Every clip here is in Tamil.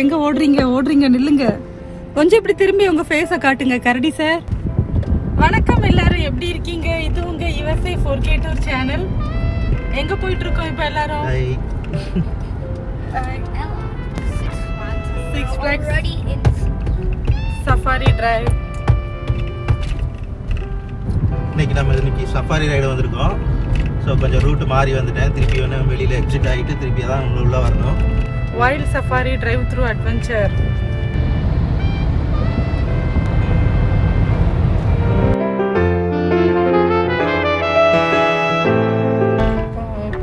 எங்க ஓடுறீங்க நில்லுங்க. கொஞ்சம் இப்படி திரும்பி உங்க ஃபேஸை காட்டுங்க கரடி சார். வணக்கம் எல்லாரும், எப்படி இருக்கீங்க? இது உங்க USA 4K டூர் சேனல். எங்க போயிட்டு இருக்கோம் இப்ப எல்லாரும்? Six Flags safari drive. இன்னைக்கு நம்ம சஃபாரி ரைடு வந்திருக்கோம். ஸோ கொஞ்சம் ரூட் மாறி வந்துட்டேன். திருப்பி ஒன்று வெளியில் எக்ஸிட் ஆகிட்டு திருப்பி தான் உள்ளே வரணும். Wild safari drive through adventure.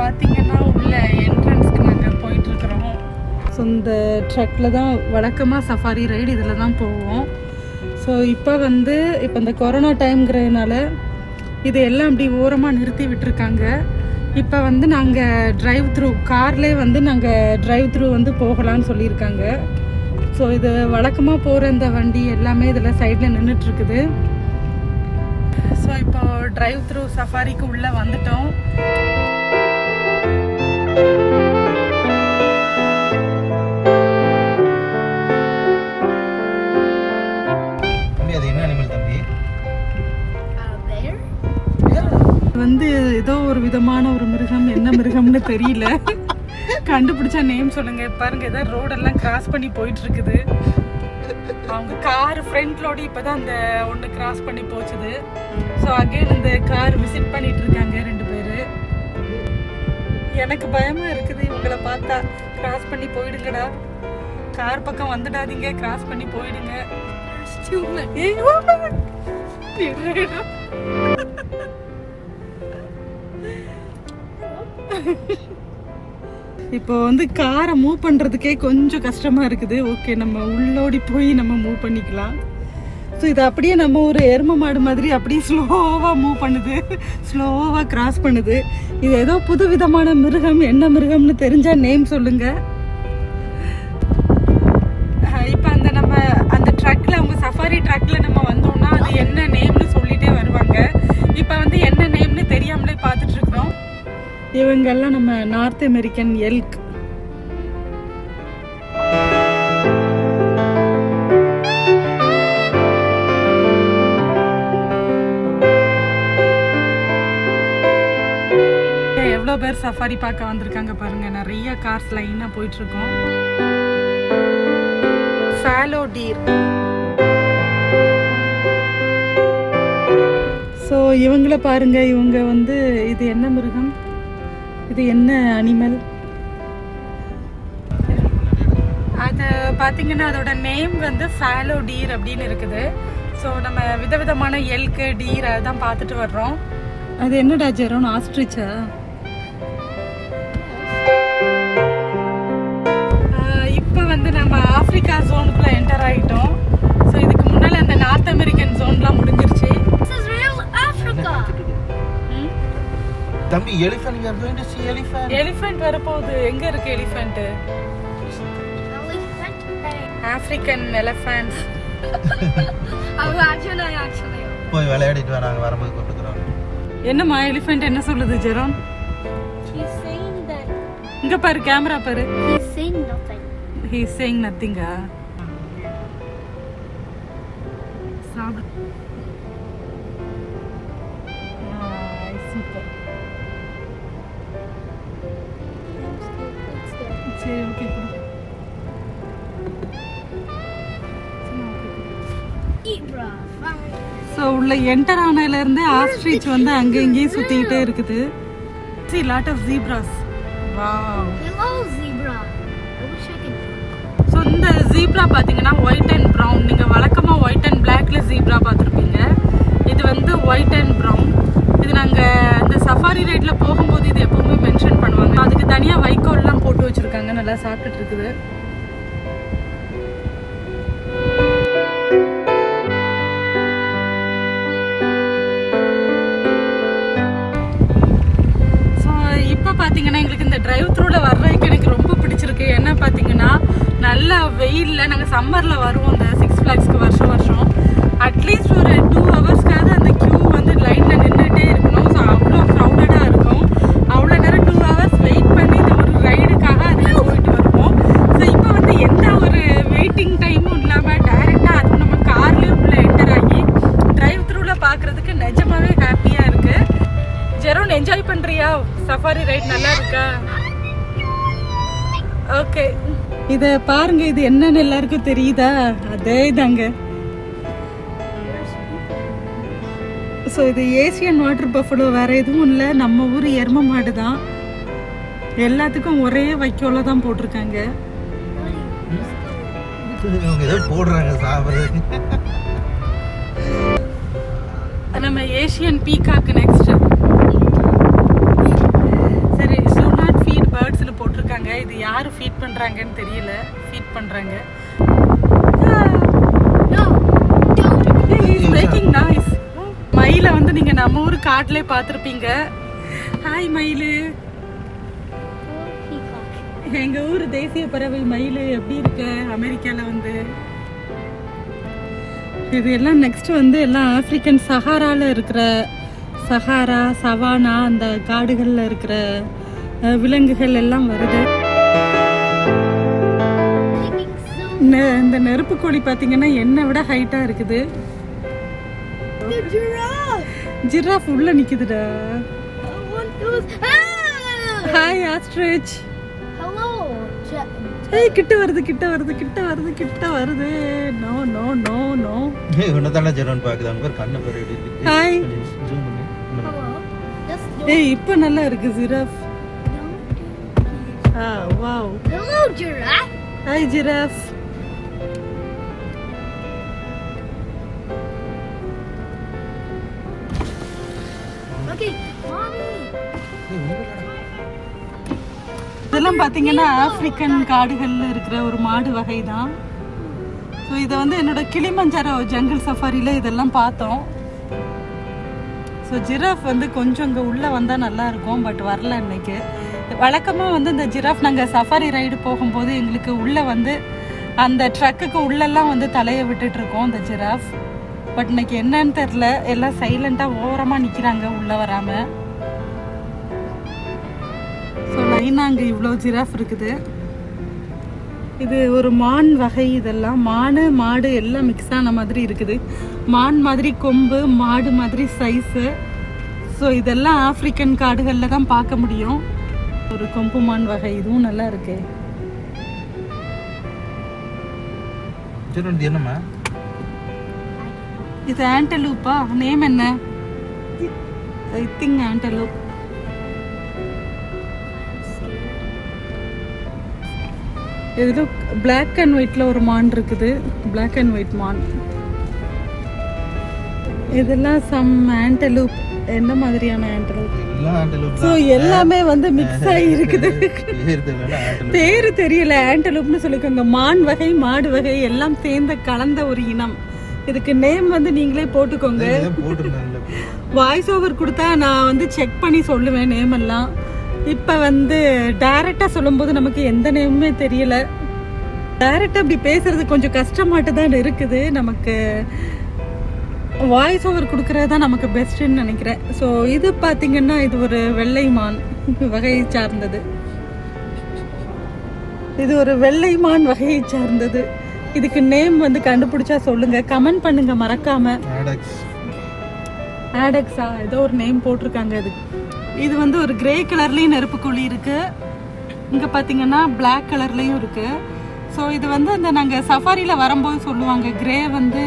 பார்த்தீங்கன்னா உள்ள என்ட்ரன்ஸ்க்கு நாங்கள் போயிட்டுருக்குறோம். ஸோ இந்த ட்ரக்கில் தான் வழக்கமாக சஃபாரி ரைடு இதில் தான் போவோம். ஸோ இப்போ இந்த கொரோனா டைம்ங்கிறதுனால இது எல்லாம் அப்படி ஓரமாக நிறுத்தி விட்டுருக்காங்க. இப்போ நாங்கள் டிரைவ் த்ரூ கார்லேயே நாங்கள் டிரைவ் த்ரூ போகலான்னு சொல்லியிருக்காங்க. ஸோ இது வழக்கமாக போகிற இந்த வண்டி எல்லாமே இதில் சைடில் நின்றுட்டுருக்குது. ஸோ இப்போ டிரைவ் த்ரூ சஃபாரிக்கு உள்ளே வந்துட்டோம். ஏதோ ஒரு விதமான ஒரு மிருகம், என்ன மிருகம்னு தெரியல. கண்டுபிடிச்சா நேம் சொல்லுங்க. பாருங்க, ஏதோ ரோடெல்லாம் கிராஸ் பண்ணி போயிட்டு இருக்குது. அவங்க கார் ஃப்ரண்ட்லோடு இப்போதான் அந்த ஒன்று கிராஸ் பண்ணி போச்சுது. ஸோ அகைன் இந்த கார் விசிட் பண்ணிட்டு இருக்காங்க ரெண்டு பேர். எனக்கு பயமா இருக்குது இவங்களை பார்த்தா. கிராஸ் பண்ணி போயிடுங்கடா, கார் பக்கம் வந்துடாதீங்க, கிராஸ் பண்ணி போயிடுங்க. இப்போ காரை மூவ் பண்றதுக்கே கொஞ்சம் கஷ்டமா இருக்குது. ஓகே, நம்ம உள்ளோடி போய் நம்ம மூவ் பண்ணிக்கலாம். ஸோ இது அப்படியே நம்ம ஒரு எரும மாடு மாதிரி அப்படியே ஸ்லோவாக மூவ் பண்ணுது, ஸ்லோவாக கிராஸ் பண்ணுது. இது ஏதோ புது விதமான மிருகம், என்ன மிருகம்னு தெரிஞ்சா நேம் சொல்லுங்க. இப்போ நம்ம அந்த ட்ரக்கில், அவங்க சஃபாரி ட்ரக்கில் நம்ம வந்தோம்னா அது என்ன நேம்னு சொல்லிட்டே வருவாங்க. இப்போ என்ன நேம்னு தெரியாமலே பார்த்துட்டு இருக்கிறோம். இவங்கெல்லாம் நம்ம நார்த் அமெரிக்கன் எல்க். எவ்வளோ பேர் சஃபாரி பார்க்க வந்திருக்காங்க பாருங்க. நிறைய கார்ஸ் லைனாக போயிட்டு இருக்கோம். Follow deer. ஸோ இவங்கள பாருங்க. இவங்க இது என்ன மிருகம், இது என்ன அனிமல்? அது பார்த்தீங்கன்னா அதோட நேம் ஃபாலோ டீர் அப்படின்னு இருக்குது. ஸோ நம்ம விதவிதமான எல்க்கு டீர் அதான் பார்த்துட்டு வர்றோம். அது என்னடா ஜெரோன், ஆஸ்ட்ரிச்சா? இப்போ நம்ம ஆப்பிரிக்கா ஜோனுக்குள்ளே என்டர் ஆகிட்டோம். ஸோ இதுக்கு முன்னால் அந்த நார்த் அமெரிக்கன் ஜோன்லாம் முடிஞ்சிருச்சு. தம்பி, elephant, we are going to see elephant. Elephant வரப்போகுது. எங்க இருக்கு எலிஃபண்ட்? African elephant. போய் விளையாடிட்டு வராங்க, வரும்போது கூப்பிட்டுக்கிறோம். என்னம்மா எலிஃபண்ட் என்ன சொல்லுது ஜெரோன்? இங்க பாரு, கேமரா பாரு. He is saying nothing. சாப்பிடு. சூப்பர். சரி, ஓகே. ஸோ உள்ள என்டர் ஆனதுலேருந்து ஆஸ்ட்ரிச் அங்கே இங்கேயும் சுற்றிக்கிட்டே இருக்குது. See lot of zebras. Wow. Hello zebra. I wish I could. So இந்த ஜீப்ரா பார்த்தீங்கன்னா ஒயிட் அண்ட் ப்ரௌன். நீங்கள் வழக்கமாக ஒயிட் அண்ட் பிளாக்ல ஜீப்ரா பார்த்துருப்பீங்க. இது ஒயிட் அண்ட் ப்ரௌன். இது நாங்கள் இந்த சஃபாரி ரைடில் போகும்போது இது எப்போவுமே மென்ஷன் பண்ணுவாங்க. அதுக்கு தனியாக வைக்கோல்லாம் போட்டு வச்சுருக்காங்க, நல்லா சாப்பிட்டுட்டு இருக்குது. ஸோ இப்போ பார்த்தீங்கன்னா எங்களுக்கு இந்த டிரைவ் த்ரூவில் வர்றதுக்கு எனக்கு ரொம்ப பிடிச்சிருக்கு. என்ன பார்த்தீங்கன்னா நல்ல வெயிலில் நாங்கள் சம்மரில் வருவோம் இந்த சிக்ஸ் ஃப்ளாக்ஸ்க்கு வருஷம் அட்லீஸ்ட் ஒரு 2 ஹவர்ஸ்க்காவது அந்த க்யூ லைனில் நின்றுட்டே இருக்கணும். ஸோ அவ்வளோ க்ரௌடடாக இருக்கும். அவ்வளோ நேரம் 2 ஹவர்ஸ் வெயிட் பண்ணி இந்த ஒரு ரைடுக்காக அதில் போயிட்டு வருவோம். ஸோ இப்போ எந்த ஒரு ரைட் நல்லா இருக்கா? ஓகே, இத பாருங்க, இது என்னன்னு எல்லாருக்கும் தெரியுதா? அதே தாங்க. ஸோ இது ஏசியன் வாட்டர் பஃபலோ, வேற எதுவும் இல்லை, நம்ம ஊர் எரும மாடு தான். எல்லாத்துக்கும் ஒரே வைக்கோல தான் போட்டிருக்காங்க. ஏதோ போடுறாங்க சாப்பிட்றதுக்கு. நம்ம ஏசியன் பீகாக் நெக்ஸ்ட். சரி, ஷூ நாட் ஃபீட் பேர்ட்ஸ்னு போட்டிருக்காங்க. இது யாரு ஃபீட் பண்றாங்கன்னு தெரியல. ஃபீட் பண்றாங்க. No, don't. He is making noise. மயிலை வந்து நீங்க நம்ம ஊர் காட்டிலே பார்த்துருப்பீங்க. ஹாய் மயிலு. Peacock. எங்க ஊர் தேசிய பறவை மயிலு. எப்படி இருக்க அமெரிக்கால வந்து? இது எல்லாம் நெக்ஸ்ட் வந்து எல்லாம் ஆப்பிரிக்கன் சஹாரால இருக்கிற சஹாரா சவானா அந்த காடுகள்ல இருக்கிற விலங்குகள் எல்லாம் வருது. இந்த நெருப்பு கோழி பாத்தீங்கன்னா என்னை விட ஹைட்டா இருக்குது. The giraffe. ஜிராஃப் உள்ள நிக்குதுடா. I want those. Ah! Hi ostrich. Hello. ஏய், கிட்ட வருது கிட்ட வருது கிட்ட வருது கிட்ட வருது. No no no no. உன்னதான ஜெரோன் பாக்குது. அங்க ஒரு கண்ணு பாரு எப்படி இருக்கு. ஹாய். ஜூம் பண்ணு. Hello. Just don't. ஏய், இப்போ நல்லா இருக்கு giraffe. Don't. Wow. Hello, giraffe. Hi giraffe. Okay, mommy. இதெல்லாம் பாத்தீங்கன்னா ஆப்பிரிக்கன் காடுகள்ல இருக்கிற ஒரு மாடு வகை தான். ஸோ இதை வந்து என்னோட கிளிமஞ்சாரோ ஜங்கிள் சஃபாரியில இதெல்லாம் பார்த்தோம். ஸோ ஜிராஃப் வந்து கொஞ்சம் இங்கே உள்ளே வந்தால் நல்லா இருக்கும், பட் வரல இன்னைக்கு. வழக்கமாக வந்து இந்த ஜிராஃப் நாங்கள் சஃபாரி ரைடு போகும்போது எங்களுக்கு உள்ளே வந்து அந்த ட்ரக்குக்கு உள்ளெல்லாம் வந்து தலையை விட்டுட்டு இருக்கோம் இந்த ஜிராஃப். பட் இன்னைக்கு என்னன்னு தெரில, எல்லாம் சைலண்டாக ஓரமாக நிற்கிறாங்க உள்ளே வராமல். ஸோ லைனாக அங்கே இவ்வளோ ஜிராஃப் இருக்குது. இது ஒரு மான் வகை. இதெல்லாம் மான் மாடு எல்லாம் மிக்ஸ் ஆன மாதிரி இருக்குது. மான் மாதிரி கொம்பு, மாடு மாதிரி சைஸு. ஸோ இதெல்லாம் ஆப்பிரிக்கன் காடுகளில் தான் பார்க்க முடியும். ஒரு கொம்பு மான் வகை, இதுவும் நல்லா இருக்கு. ஜெரோன் இது என்னம்மா? இது ஆண்டலூப்பா? நேம் என்ன? I think antelope. இதில் பிளாக் அண்ட் ஒயிட்ல ஒரு மான் இருக்குது. பிளாக் அண்ட் ஒயிட் மான். இதெல்லாம் சம் ஆண்டலூப். என்ன மாதிரியான ஆண்டலூப்? எல்லாம் ஆண்டலூப் ஸோ எல்லாமே வந்து மிக்ஸ் ஆகி இருக்குது. பேர் தெரியல. ஆண்டலூப் பேரு தெரியல. ஆண்டலூப்னு சொல்லிக்கோங்க. மான் வகை மாடு வகை எல்லாம் சேர்ந்த கலந்த ஒரு இனம். இதுக்கு நேம் வந்து நீங்களே போட்டுக்கோங்க. போட்டுருந்தாங்கல்ல. வாய்ஸ் ஓவர் கொடுத்தா நான் வந்து செக் பண்ணி சொல்லுவேன் நேம் எல்லாம். இப்போ வந்து டைரக்டாக சொல்லும்போது நமக்கு எந்த நேமுமே தெரியல. டைரக்டாக இப்படி பேசுறது கொஞ்சம் கஷ்டமாட்டு தான் இருக்குது. நமக்கு வாய்ஸ் ஓவர் கொடுக்கறது தான் நமக்கு பெஸ்ட்டுன்னு நினைக்கிறேன். ஸோ இது பார்த்தீங்கன்னா இது ஒரு வெள்ளை மான் வகையை சார்ந்தது. இது ஒரு வெள்ளை மான் வகையை சார்ந்தது. இதுக்கு நேம் வந்து கண்டுபிடிச்சா சொல்லுங்க, கமெண்ட் பண்ணுங்க மறக்காம. ஆடெக்ஸா ஏதோ ஒரு நேம் போட்டிருக்காங்க. இது வந்து ஒரு கிரே கலர்லேயும் நெருப்புக்குழி இருக்கு. இங்கே பார்த்தீங்கன்னா பிளாக் கலர்லேயும் இருக்கு. ஸோ இது வந்து அந்த நாங்கள் சஃபாரியில் வரும்போது சொல்லுவாங்க, கிரே வந்து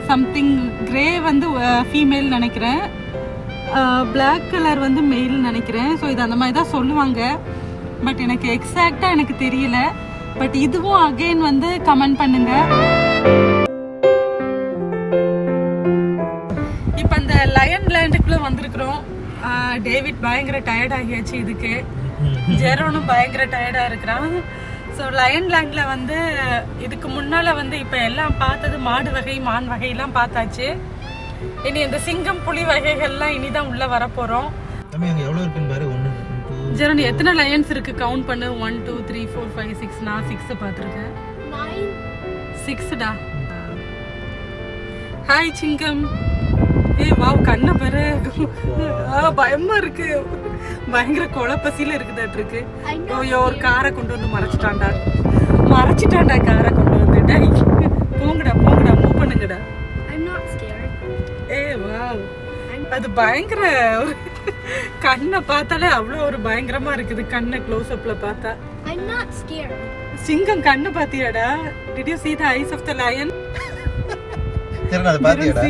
சம்திங், கிரே வந்து ஃபீமேல் நினைக்கிறேன், பிளாக் கலர் வந்து மெயில் நினைக்கிறேன். ஸோ இது அந்த மாதிரி தான் சொல்லுவாங்க. பட் எனக்கு எக்ஸாக்டாக எனக்கு தெரியல. பட் இதுவும் அகெயின் வந்து கமெண்ட் பண்ணுங்க. இப்போ இந்த லயன் லேண்டுக்குள்ளே வந்திருக்கிறோம். டேவிட் பயங்கர டயர்ட் ஆகியாச்சு. இதுக்கு ஜெரோனும் பயங்கர டயர்டாக இருக்கிறான். ஸோ லயன் லேண்டில் வந்து இதுக்கு முன்னால் வந்து இப்போ எல்லாம் பார்த்தது மாடு வகை மான் வகையெல்லாம் பார்த்தாச்சு. இனி இந்த சிங்கம் புலி வகைகள்லாம் இனிதான் உள்ளே வரப்போகிறோம். எவ்வளோ இருக்குன்னு பாரு. ஜெரோன் எத்தனை லயன்ஸ் இருக்கு கவுண்ட் பண்ணு. 1 2 3 4 5 6. நான் 6 பார்த்துருக்கேன். 6டா. ஹாய் சிங்கம். ஏய் வாவ், கண்ணை பாரு. பயமா இருக்கு. பயங்கர குழப்பசியில இருக்குதாட்டு இருக்கு. ஐயோ, ஒரு காரை கொண்டு வந்து மறைச்சிட்டான்டா காரை கொண்டு வந்துட்டா. போங்கடா மூவ் பண்ணுங்கடா. I'm not scared. ஏய் வாவ், அது பயங்கர கண்ணை பார்த்தாலே அவ்வளோ ஒரு பயங்கரமா இருக்குது. கண்ணை க்ளோஸ் அப்ல பார்த்தா. I'm not scared. சிங்கம் கண்ணு பாத்தியாடா? Did you see the eyes of the lion? சரி நான் பாத்தியாடா?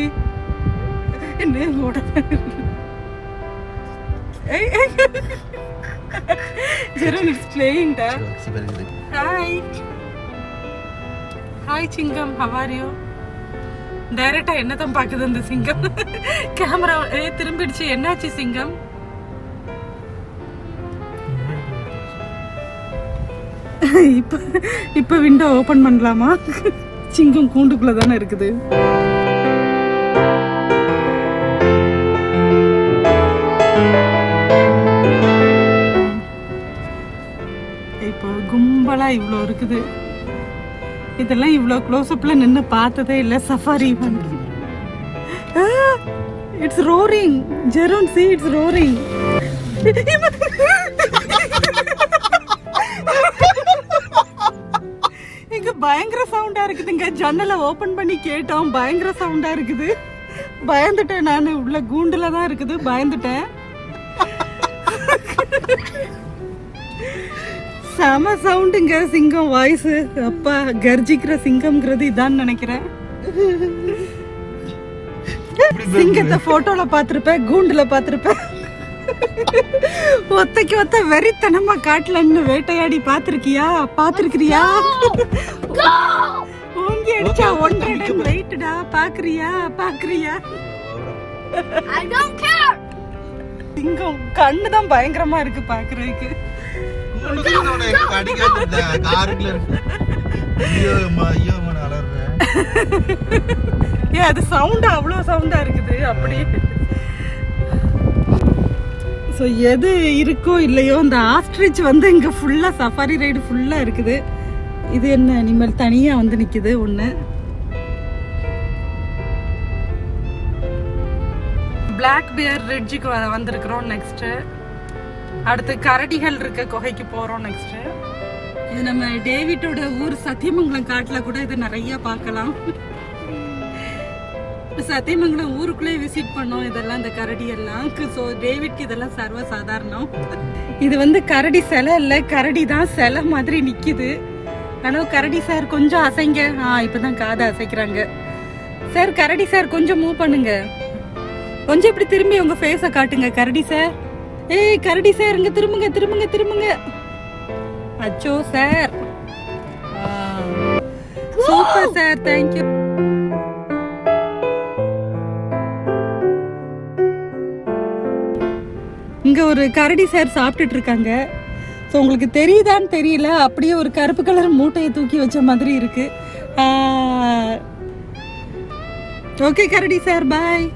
என்ன ஓட? Jerome is playing da. Hi. Hi சிங்கம், how are you? டைரக்டா என்னதான் பாக்குது இந்த சிங்கம்? கேமரா திரும்பிடுச்சு. என்னாச்சு சிங்கம்? இப்ப விண்டோ ஓபன் பண்ணலாமா? சிங்கம் கூண்டுக்குள்ள தானே இருக்குது. இப்போ கும்பலா இவ்வளோ இருக்குது. இதெல்லாம் இவ்வளோ க்ளோஸ் அப்ல நின்று பார்த்ததே இல்லை safari. It's roaring. Jeron see it's roaring. இங்க பயங்கர சவுண்டா இருக்குதுங்க. ஜன்னலை ஓபன் பண்ணி கேட்டோம். பயங்கர சவுண்டா இருக்குது. பயந்துட்டேன் நான். உள்ள கூண்டுல தான் இருக்குது. பயந்துட்டேன். செம சவுண்டுங்க. சிங்கம் வாய்ஸ். அப்பா கர்ஜிக்கிற சிங்கம்ங்கிறது இதான் நினைக்கிறேன். சிங்கத்தை போட்டோல பாத்திருப்பேன், கூண்டுல பாத்திருப்பேன். ஒத்தைக்கு ஒத்த வெறித்தனமா காட்டுலன்னு வேட்டையாடி பாத்திருக்கியா? பாத்திருக்கிறியா? ஓங்கி அடிச்சா 100 டன் வெயிட்டடா. பாக்குறியா? பாக்குறியா? I don't care. சிங்கம் கண்ணு தான் பயங்கரமா இருக்கு பாக்குறதுக்கு. அது சவுண்டா அவ்வளோ சவுண்டா இருக்குது. அப்படி ஸோ எது இருக்கோ இல்லையோ இந்த ஆஸ்ட்ரிச் வந்து இங்கே ஃபுல்லாக சஃபாரி ரைடு ஃபுல்லாக இருக்குது. இது என்ன அனிமல் தனியாக வந்து நிற்குது ஒன்று. பிளாக் பியர் ரிட்ஜுக்கு வந்திருக்கிறோம். நெக்ஸ்ட்டு அடுத்து கரடிகள் இருக்க குகைக்கு போகிறோம். நெக்ஸ்ட்டு இது நம்ம டேவிட்டோட ஊர் சத்தியமங்கலம் காட்டில் கூட இது நிறைய பார்க்கலாம். சத்தியமங்கலம் ஊருக்குள்ளே விசிட் பண்ணோம். இதெல்லாம் இந்த கரடி எல்லாம். ஸோ டேவிட்க்கு இதெல்லாம் சர்வ சாதாரணம். இது வந்து கரடி சிலை இல்லை, கரடி தான் சிலை மாதிரி நிற்கிது. ஆனால் கரடி சார் கொஞ்சம் அசைங்க. இப்போதான் காதை அசைக்கிறாங்க. சார் கரடி சார் கொஞ்சம் மூவ் பண்ணுங்க. கொஞ்சம் இப்படி திரும்பி உங்க ஃபேஸை காட்டுங்க கரடி சார். ஏய் கரடி சார் இங்க திரும்புங்க திரும்புங்க திரும்புங்க. அச்சோ சார். Super sir, thank you. இங்க ஒரு கரடி சார் சாப்பிட்டுட்டு இருக்காங்க. ஸோ உங்களுக்கு தெரியுதான்னு தெரியல, அப்படியே ஒரு கருப்பு கலர் மூட்டையை தூக்கி வச்ச மாதிரி இருக்கு. ஓகே கரடி சார், பாய்.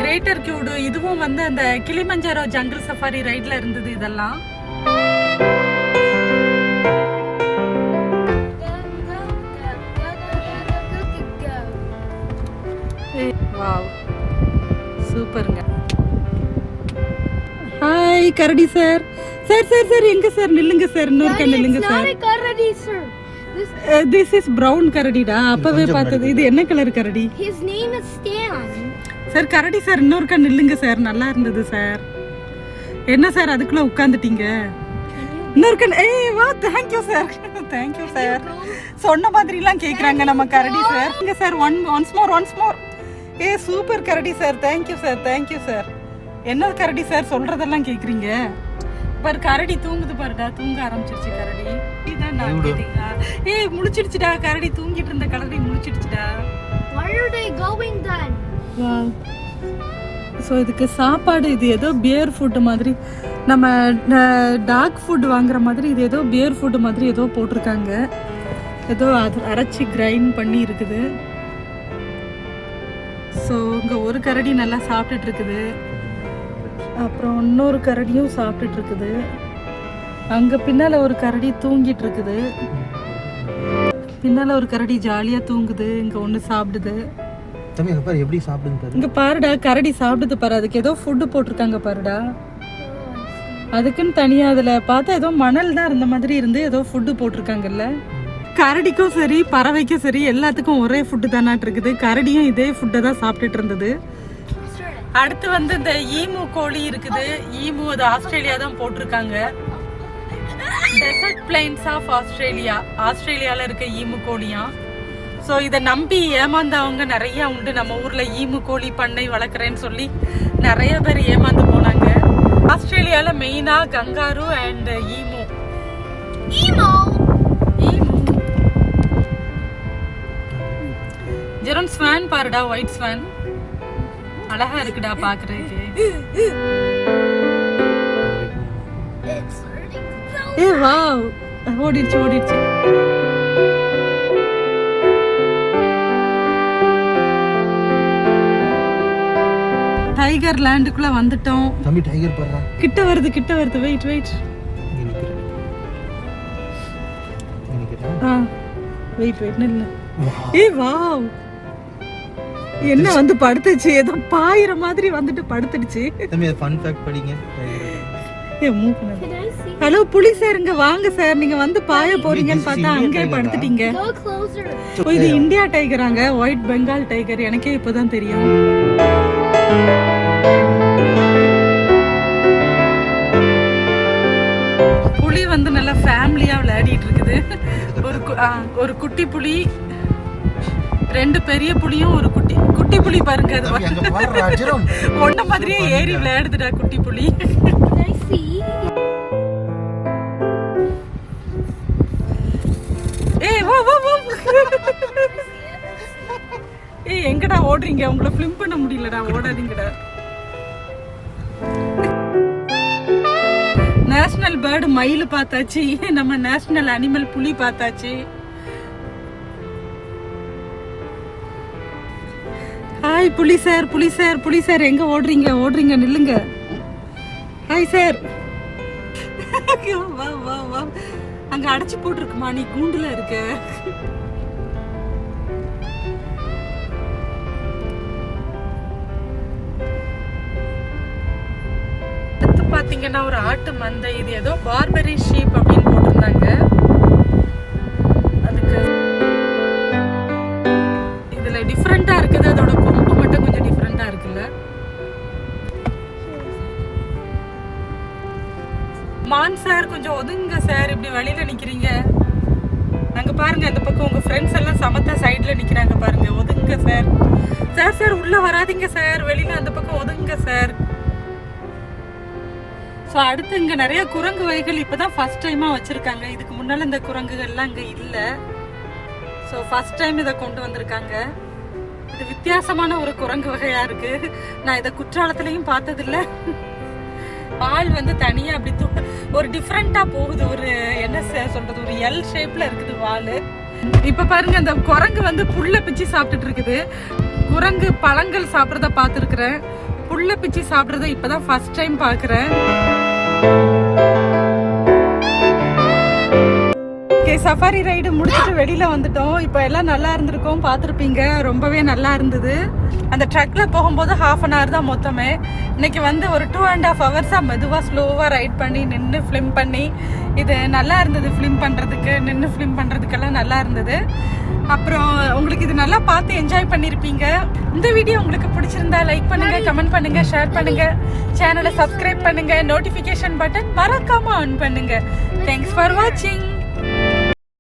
கிரேட்டர் கியூடு இதுவும் வந்து அந்த கிளிமஞ்சாரோ ஜங்கிள் சஃபாரி ரைட்ல இருந்தது இதெல்லாம். வாவ் சூப்பருங்க. ஹாய் கரடி சார். சார் சார் சார் எங்க சார் நில்லுங்க சார். இன்னொரு நில்லுங்க சார். திஸ் இஸ் பிரவுன் கரடிடா. அப்பவே பார்த்தது. இது என்ன கலர் கரடி? His name is Stan. Sir கரடி சார் இன்னொரு நில்லுங்க சார். நல்லா இருந்தது சார். என்ன சார் அதுக்குள்ள உட்கார்ந்துட்டீங்க? இன்னொரு ஏய் வா. Thank you sir, thank you sir. சொன்ன மாதிரிலாம் கேக்குறாங்க நம்ம கரடி சார். இங்க சார் ஒன்ஸ் மோர். ஏ சூப்பர் கரடி sir, thank you sir, thank you sir. என்ன கரடி சார் சொல்றதெல்லாம் கேக்குறீங்க? பாரு கரடி தூங்குது பாருடா. தூங்க ஆரம்பிச்சிருச்சு கரடி. இதான் நான் கேட்டீங்களா? ஏய் முழிச்சிடுச்சுடா கரடி. தூங்கிட்டு இருந்த கரடி முழிச்சிடுச்சுடா. Why are they going then? So இதுக்கு சாப்பாடு இது ஏதோ பியர் ஃபுட்டு மாதிரி, நம்ம டாக் ஃபுட் வாங்குற மாதிரி இது ஏதோ பியர் ஃபுட்டு மாதிரி ஏதோ போட்டிருக்காங்க. ஏதோ அது அரைச்சி கிரைண்ட் பண்ணி இருக்குது. ஸோ இங்கே ஒரு கரடி நல்லா சாப்பிட்டுட்டு இருக்குது. அப்புறம் இன்னொரு கரடியும் சாப்பிட்டுட்டு இருக்குது. அங்கே பின்னால் ஒரு கரடி தூங்கிட்டு இருக்குது. பின்னால் ஒரு கரடி ஜாலியாக தூங்குது. இங்கே ஒன்று சாப்பிடுது. எப்படி சாப்பிடுங்க இங்க பாருடா கரடி சாப்பிடுது பாரு. அதுக்கு ஏதோ ஃபுட்டு போட்டிருக்காங்க பாருடா. அதுக்குன்னு தனியா அதுல பார்த்தா ஏதோ மணல் தான் இருந்த மாதிரி இருந்து ஏதோ ஃபுட்டு போட்டிருக்காங்கல்ல. கரடிக்கும் சரி பறவைக்கும் சரி எல்லாத்துக்கும் ஒரே ஃபுட்டு தானாட்டு இருக்குது. கரடியும் இதே ஃபுட்டை தான் சாப்பிட்டுட்டு இருந்தது. அடுத்து வந்து இந்த ஈமு கோழி இருக்குது. ஈமு அது ஆஸ்திரேலியா தான் போட்டிருக்காங்க. டெசர்ட் பிளைன்ஸ் ஆஃப் ஆஸ்திரேலியா, ஆஸ்திரேலியால இருக்க ஈமு கோழியா. ஸோ இதை நம்பி ஏமாந்தவங்க நிறைய உண்டு. நம்ம ஊர்ல ஈமு கோழி பண்ணை வளர்க்குறேன்னு சொல்லி நிறைய பேர் ஏமாந்து போனாங்க. ஆஸ்திரேலியால மெயினா kangaroo and emu. Emo. Jeron Swan பாருடா, ஒயிட் ஸ்வான் அழகா இருக்குடா பாக்குறதுக்கு. It's hurting so. A wow, ஓடிடுச்சு ஓடிடுச்சு. டைகர் லேண்டுக்குள்ள வந்துட்டோம். தம்பி டைகர் பாருடா. கிட்ட வருது கிட்ட வருது. Wait wait. வெயிட் வெயிட் நில்லு. ஏ வாவ், என்ன வந்து படுத்துச்சு, ஏதோ பாயிர மாதிரி வந்துட்டு படுத்துடுச்சு. தம்பி ஃபன் ஃபேக்ட் படிங்க. ஏ மூவ் பண்ணு. Can I see? ஹலோ புலி சார், இங்க வாங்க சார். நீங்க வந்து பாய போறீங்கன்னு பார்த்தா அங்கே படுத்துட்டீங்க. Go closer. ஓ, இது இந்தியா டைகராங்க, ஒயிட் பெங்கால் டைகர். எனக்கே இப்பதான் தெரியும். புலி வந்து நல்லா ஃபேமிலியா விளையாடிட்டு இருக்குது. ஒரு குட்டி புலி, ரெண்டு பெரிய புலியும் ஒரு குட்டி புலி பாருங்க. அது ஒன்ன மாதிரியே ஏறி விளையாடுதுடா குட்டி புலி. Can I see? ஏய் வா வா வா. ஏய் எங்கடா ஓடுறீங்க? உங்களை ஃபிலிம் பண்ண முடியலடா, ஓடாதீங்கடா. நேஷனல் பேர்டு மயில் பார்த்தாச்சு, நம்ம நேஷனல் அனிமல் புலி பார்த்தாச்சு. ஹாய் புலி சார், புலி சார், புலி சார், எங்க ஓடுறீங்க? ஓடுறீங்க, நில்லுங்க. Hi sir. வா வா வா. அங்க அடைச்சு போட்டுருக்குமா, நீ கூண்டுல இருக்க. அடுத்து பாத்தீங்கன்னா ஒரு ஆட்டு மந்தை. இது ஏதோ பார்பரி ஷீப் அப்படின்னு போட்டிருந்தாங்க. அதுக்கு இதுல டிஃப்ரெண்டா இருக்குது. அதோட கொம்பு மட்டும் கொஞ்சம் டிஃப்ரெண்டா இருக்குல்ல. மான் சார் கொஞ்சம் ஒதுங்க சார், இப்படி வழியில நிக்கிறீங்க. அங்க பாருங்க, அந்த பக்கம் உங்க ஃப்ரெண்ட்ஸ் எல்லாம் சமத்தா சைடுல நிக்கிறாங்க பாருங்க. ஒதுங்க சார். சார் சார் உள்ள வராதீங்க சார், வெளியில அந்த பக்கம் ஒதுங்க சார். ஸோ அடுத்து இங்க நிறைய குரங்கு வகைகள் இப்பதான் ஃபர்ஸ்ட் டைமா வச்சிருக்காங்க. இதுக்கு முன்னால இந்த குரங்குகள்லாம் இங்க இல்ல. ஸோ ஃபர்ஸ்ட் டைம் இதை கொண்டு வந்திருக்காங்க. இது வித்தியாசமான ஒரு குரங்கு வகையா இருக்கு. நான் இதை குற்றாலத்திலையும் பார்த்ததில்ல. வால் வந்து தனியா அப்படி ஒரு டிஃப்ரெண்டா போகுது. ஒரு என்ன சொல்றது, ஒரு எல் ஷேப்ல இருக்குது வால். இப்ப பாருங்க, அந்த குரங்கு வந்து புல்ல பிச்சு சாப்பிட்டுட்டு இருக்குது. குரங்கு பழங்கள் சாப்பிட்றத பார்த்துருக்குறேன், புல்ல பிச்சு சாப்பிட்றத இப்பதான் ஃபர்ஸ்ட் டைம் பாக்குறேன். சஃபாரி ரைடு முடிச்சுட்டு வெளியில வந்துட்டோம். இப்போ எல்லாம் நல்லா இருந்திருக்கும், பார்த்துருப்பீங்க. ரொம்பவே நல்லா இருந்தது. அந்த ட்ரக்ல போகும்போது 1/2 hour தான் மொத்தமே. இன்னைக்கு வந்து ஒரு 2.5 hours மெதுவா ஸ்லோவா ரைட் பண்ணி நின்று ஃபிலிம் பண்ணி இது நல்லா இருந்தது. ஃபிலிம் பண்றதுக்கு, நின்று ஃபிலிம் பண்றதுக்கெல்லாம் நல்லா இருந்தது. அப்புறம் உங்களுக்கு இது நல்லா பார்த்து என்ஜாய் பண்ணிருப்பீங்க. இந்த வீடியோ உங்களுக்கு பிடிச்சிருந்தா லைக் பண்ணுங்க, கமெண்ட் பண்ணுங்க, ஷேர் பண்ணுங்க, சேனலை சப்ஸ்கிரைப் பண்ணுங்க, நோட்டிபிகேஷன் பட்டன் மறக்காம ஆன் பண்ணுங்க. தேங்க்ஸ் ஃபார் வாட்சிங்.